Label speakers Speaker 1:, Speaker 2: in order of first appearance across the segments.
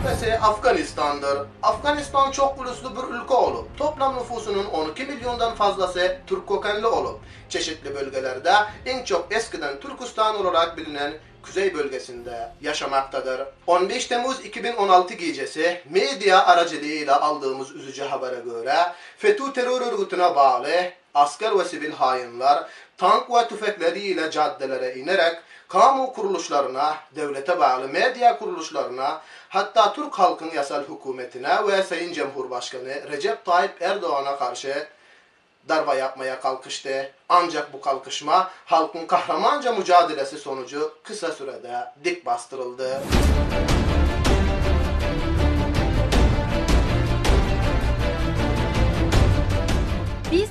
Speaker 1: ise Afganistan'dır. Afganistan çok uluslu bir ülke olup, toplam nüfusunun 12 milyondan fazlası Türk kökenli olup, çeşitli bölgelerde en çok eskiden Türkistan olarak bilinen Kuzey bölgesinde yaşamaktadır. 15 Temmuz 2016 gecesi medya aracılığıyla aldığımız üzücü habere göre FETÖ terör örgütüne bağlı asker ve sivil hainler tank ve tüfekleriyle caddelere inerek kamu kuruluşlarına, devlete bağlı medya kuruluşlarına, hatta Türk halkın yasal hükümetine ve Sayın Cumhurbaşkanı Recep Tayyip Erdoğan'a karşı darbe yapmaya kalkıştı. Ancak bu kalkışma halkın kahramanca mücadelesi sonucu kısa sürede dik bastırıldı.
Speaker 2: Biz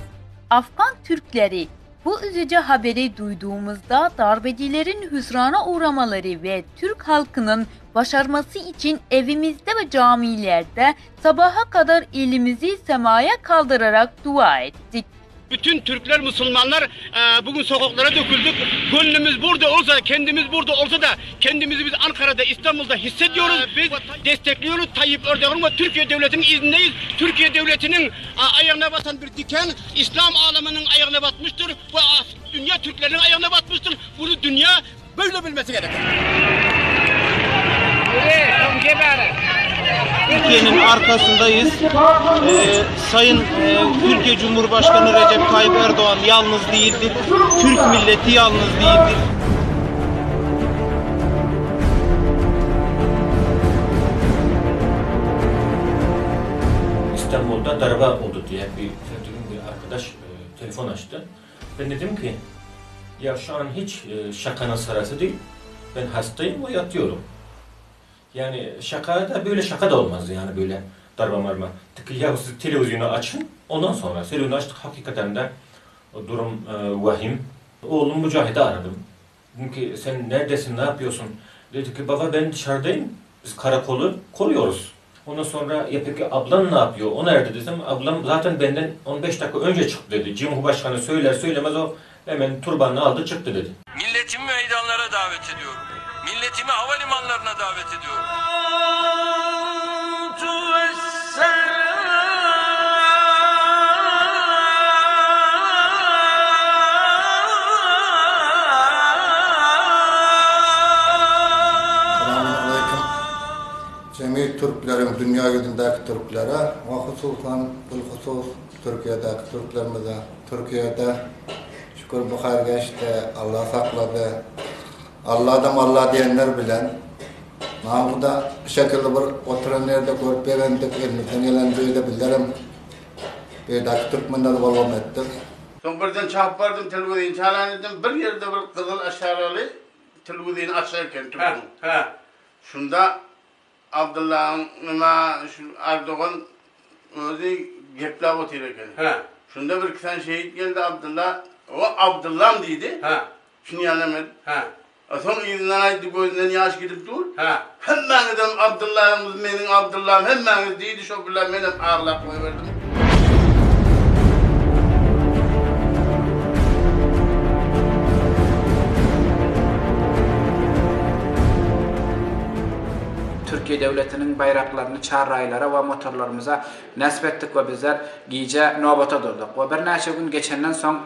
Speaker 2: Afgan Türkleri bu üzücü haberi duyduğumuzda darbecilerin hüsrana uğramaları ve Türk halkının başarması için evimizde ve camilerde sabaha kadar elimizi semaya kaldırarak dua ettik.
Speaker 3: Bütün Türkler, Müslümanlar bugün sokaklara döküldük. Gönlümüz burada olsa, kendimiz burada olsa da kendimizi biz Ankara'da, İstanbul'da hissediyoruz. Biz destekliyoruz Tayyip Erdoğan'ın ve Türkiye Devleti'nin izindeyiz. Türkiye Devleti'nin ayağına batan bir diken İslam aleminin ayağına batmıştır. Bu dünya Türklerin ayağına batmıştır. Bunu dünya böyle bilmesi gerekir.
Speaker 4: Türkiye'nin arkasındayız. Sayın Türkiye Cumhurbaşkanı Recep Tayyip Erdoğan yalnız değildir. Türk milleti yalnız değildir.
Speaker 5: İstanbul'da darbe oldu diye bir arkadaş telefon açtı. Ben dedim ki ya şu an hiç şakanın sırası değil. Ben hastayım ve yatıyorum. Yani şaka da böyle şaka da olmaz yani böyle darbe marma. Ya siz televizyonu açın, ondan sonra televizyonu açtık, hakikaten de durum vahim. Oğlum Mücahit'i aradım. Dedim ki sen neredesin, ne yapıyorsun? Dedi ki baba ben dışarıdayım, biz karakolu koruyoruz. Ondan sonra ya peki ablan ne yapıyor, o nerede desem, ablam zaten benden 15 dakika önce çıktı dedi. Cumhurbaşkanı söyler söylemez o hemen turbanını aldı çıktı dedi.
Speaker 6: Milletimi meydanlara davet ediyorum. Milletimi havalimanlarına davet ediyorum.
Speaker 7: Selamünaleyküm. Cemiyet Türklerin, dünya yüzündeki Türklere ve hususan bilhusus Türkiye'deki Türklerimize, Türkiye'de şükür bu hayır geçti, Allah sakladı. Allah'dan Allah diyenler bilen, Mahmud'a bir şekilde bir oturan yerde görüp beğendik, elimizden gelen böyle bilirim. Beydaki Türkmenleri balon ettik.
Speaker 8: Son birden çağıp vardım televizyonu çalan dedim, bir yerde bir kızıl aşaralı televizyonu açarken Türkmen. Şunda Abdullah'ın, Erdoğan özü geplab otururken. Şunda bir kısan şehit geldi Abdullah, o Abdullah'm dedi. Şunu yanımadı. Son izinden aydı gözünden yaş gidip dur. Hemen dedim Abdullah'ımız benim Abdullah'ım hemen dedi şoförler benim ağırlak koyuverdim.
Speaker 9: Türkiye Devleti'nin bayraklarını çar raylara ve motorlarımıza nasip ettik ve bizler giyece nöbete durduk. Ve bir neçe gün geçenden son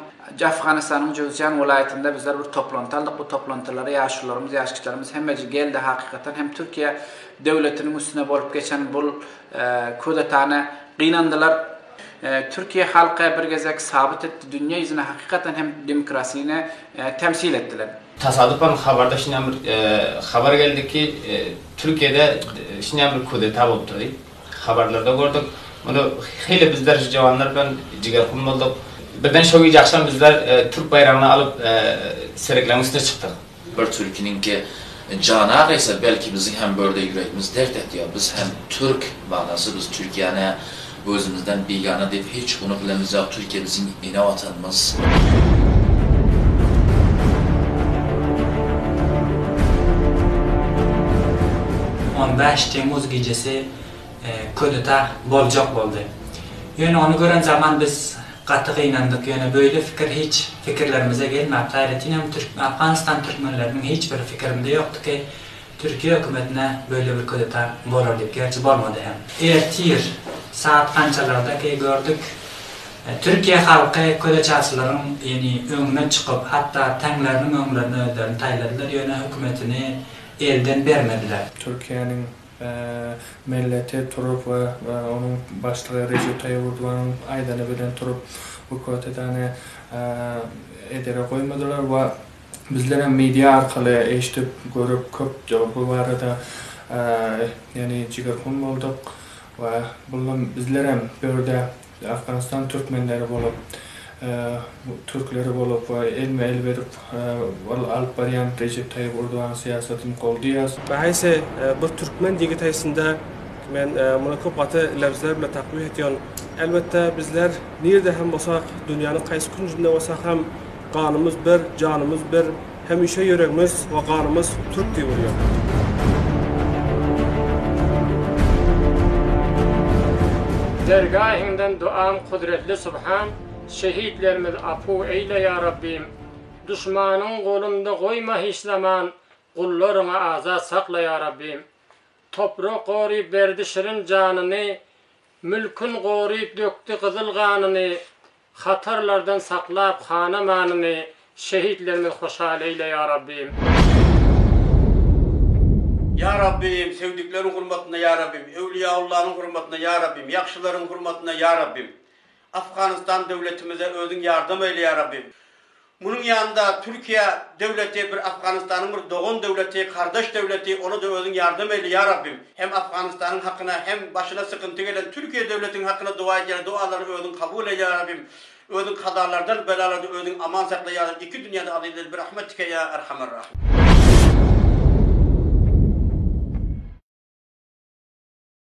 Speaker 9: Afganistan'ın Cuzcan vilayetinde bizler bir toplantı aldık. Bu toplantılara yaşlılarımız, yaşlılarımız hemmeci geldi hakikaten. Hem Türkiye Devleti'nin üstüne bolup geçen bu kudetane kıynandılar. Türkiye halkı bir gezek sabit etti. Dünya yüzüne hakikaten hem demokrasini temsil ettiler.
Speaker 10: Tasadüfen haberde şimdi bir haber geldi ki Türkiye'de şimdi bir kudeta oldu. Haberlerde gördük. Bunu hele bizler cavanlar ben ciğerkum olduk. Birden şoğu akşam bizler Türk bayrağını alıp sergilerin üstüne çıktık.
Speaker 6: Bir Türk'ünün ki canı ağrıysa belki bizim hem böyle yüreğimiz dert ediyor. Biz hem Türk manası, biz Türkiye'ne gözümüzden bigane deyip hiç bunu bilemiz yok. Türkiye bizim yine vatanımız.
Speaker 11: 15 Temmuz gecesi kudeta bolacak oldu. Yani onu gören zaman biz katı inandık. Yani böyle fikir hiç fikirlerimize gelmedi. Gayretin hem Afganistan Türkmenlerinin hiçbir fikrimde yoktu ki Türkiye hükümetine böyle bir kudeta bolar deyip gerçi bolmadı hem. Ertir saat kançalardaki gördük. Türkiye halkı kodeçasıların yani önüne çıkıp hatta tenlerinin ömrünü ödlerini tayladılar. Yani hükümetini elden vermediler.
Speaker 12: Türkiye'nin milleti turup ve onun başlığı Recep Tayyip Erdoğan'ın aydını bilen turup bu kodetanı edere koymadılar ve bizlere medya arkalı eşitip görüp köp bu arada yani jigarkun olduk ve bundan bizlere böyle Afganistan Türkmenleri bolup Türkleri bolup elme el verip alıp barayan Recep Tayyip Erdoğan siyasetini qolduyaz.
Speaker 13: Bahayse bir Türkmen digitaysında men buna köp gatı lafzlar bilen takviye etýän. Elbette bizler nerede hem bolsak dünyanın qaysı küncünde bolsak hem qanımız bir, canımız bir, hemişe yüreğimiz ve qanımız Türk diýip bolýar.
Speaker 14: Dergahinden duam kudretli Subhan, şehitlerimiz afu eyle ya Rabbim. Düşmanın kolunda koyma hiç zaman, kullarına azat sakla ya Rabbim. Toprak qorip berdi şirin canını, mülkün qorip döktü kızıl kanını, hatarlardan saklap hanemanını, şehitlerimiz hoşal eyle ya Rabbim.
Speaker 3: Ya Rabbim, sevdiklerin hurmatına ya Rabbim, Evliyaullah'ın hurmatına ya Rabbim, yakşıların hurmatına ya Rabbim. Afganistan devletimize özün yardım eyle ya Rabbim. Bunun yanında Türkiye devleti bir Afganistan'ın bir doğun devleti, kardeş devleti, onu da özün yardım eyle ya Rabbim. Hem Afganistan'ın hakkına hem başına sıkıntı gelen Türkiye devletinin hakkına dua eder, duaları özün kabul eyle ya Rabbim. Özün kadarlardan belalarda özün aman sakla ya Rabbim. İki dünyada adıyla bir rahmetike ya Erhamer Rahim.